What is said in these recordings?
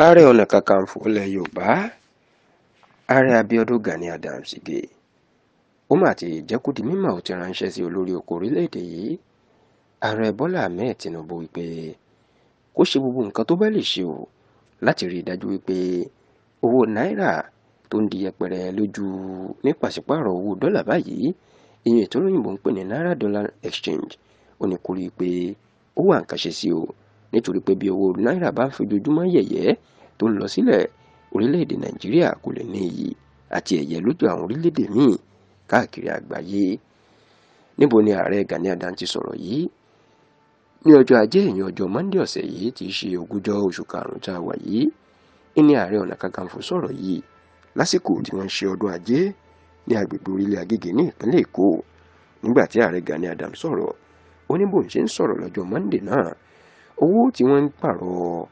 Ààrẹ Ọ̀nà Kakanfò ilẹ̀ Yorùbá Ààrẹ Abíọ́dún Gani Adams dé ó mà ti jẹ́ kó di mímọ̀ ó ti ránṣẹ́ sí olórí oko orílẹ̀-èdè yìí Ààrẹ Bọ́lá Ahmed Tinubu wípé kó ṣe gbogbo nǹkan tó bá lè ṣe o láti rí i dájú wípé owó náírà tó ń di yẹpẹrẹ lójú ní pàṣípààrọ̀ owó dọ́là báyìí ìyẹn tó lóyìnbó ń pè ní náírà dollar exchange ó ní kó rí i pé ó wà nǹkan ṣe sí o nítorí pé bí owó náírà bá ń fojoojúmọ́ yẹ̀yẹ́ tó ń lọ sílẹ̀ orílẹ̀-èdè Nàìjíríà kò lè ní iyì àti ẹ̀yẹ lójú àwọn orílẹ̀-èdè míì káàkiri àgbáyé. Níbo ni ààrẹ Gani Adams ti sọ̀rọ̀ yìí ní ọjọ́ ajé ìyẹn ọjọ́ Monday ọ̀sẹ̀ yìí tí í ṣe 20 oṣù karùn-ún tá a wà yìí ní ààrẹ Ọ̀nà Kakanfò sọ̀rọ̀ yìí lásìkò tí wọ́n ń ṣe ọdún ajé ní agbègbè orílẹ̀ Agége ní ìpínlẹ̀ Èkó. Nígbà tí ààrẹ Gani Adams sọ̀rọ̀ ó ní bóun ṣe ń sọ̀rọ̀ lọ́jọ́ Monday náà owó tí wọ́n ń pààrọ̀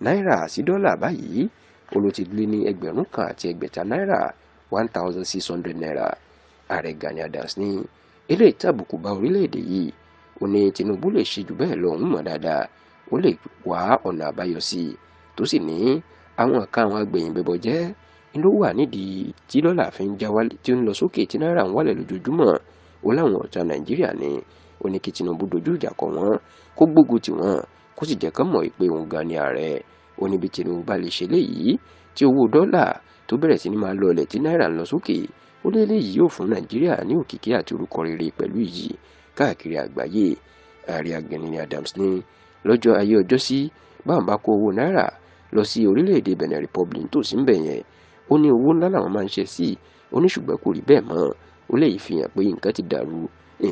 náírà sí dọ́là báyìí ó ló ti lé ní 1,000 náírà 1,600 naira. Ààrẹ Gani Adams ní eléyìí tàbùkù bá orílẹ̀-èdè yìí ó ní Tinubu lè ṣe jù bẹ́ẹ̀ lọ ń mọ̀ dáadáa ó lè wá ọ̀nà àbáyọ sí i tó sì ní àwọn kan àwọn agbẹ̀yìn bẹbọ jẹ́ ló wà nídìí tí dọ́là fi ń já wálé tí ó ń lọ sókè tí náírà ń wálẹ̀ lójoojúmọ́ ó láwọn ọ̀tá Nàìjíríà ni ó ní kí Tinubu dojú ìjà kọ wọ́n kó gbógun tì wọ́n kó sì jẹ́ kán mọ̀ pé òun gan ni ààrẹ. Ó ní bí Tinubu bá lè ṣe léyìí tí owó dọ́là tó bẹ̀rẹ̀ sí ní máa lọlẹ̀ tí náírà ń lọ sókè ó lé léyìí yóò fún Nàìjíríà ní òkìkí àti orúkọ rere pẹ̀lú iyì káàkiri àgbáyé. Ààrẹ Gani Adams ní lọ́jọ́ ayé ọjọ́ sí báwọn bá kó owó náírà lọ sí orílẹ̀-èdè Benin Republic tó sì ń bẹ̀ yẹn ó ní owó ńlá làwọn máa ń ṣe sí ó ní ṣùgbọ́n kò rí bẹ́ẹ̀ mọ́ ó lè fi hàn pé nǹkan ti dàrú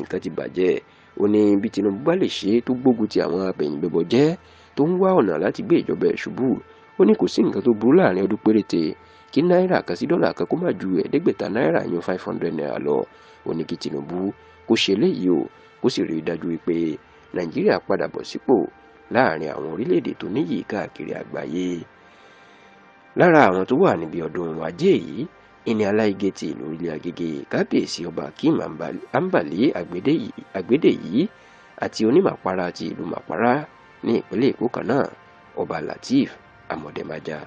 nǹkan ti bàjẹ́. Ó ní bí Tinubu bá lè ṣe tó gbógun ti àwọn abẹ̀yìnbẹ̀bọ̀ jẹ́ tó ń wá ọ̀nà láti gbé ìjọba ẹ̀ ṣubú ó ní kò sí nǹkan tó burú láàrin ọdún péréte kí náírà kan sí dọ́là kan kó má ju 500 náírà yan 500 naira lọ. Ó ní kí Tinubu kó ṣe léyìí o kó sì rí i dájú wípé Nàìjíríà padà bọ̀ sípò láàrin àwọn orílẹ̀-èdè tó níyì káàkiri àgbáyé. Lára àwọn tó wà níbi ọdún ajé yìí ìní aláìgé ti ìlú orílẹ̀ Agége kábíyèsí ọba Akeem Ambali Agbédèyí àti onímàpárá ti ìlú Màpárá ní ìpínlẹ̀ Èkó kan náà ọba Lateef Amọ̀dẹ́májà.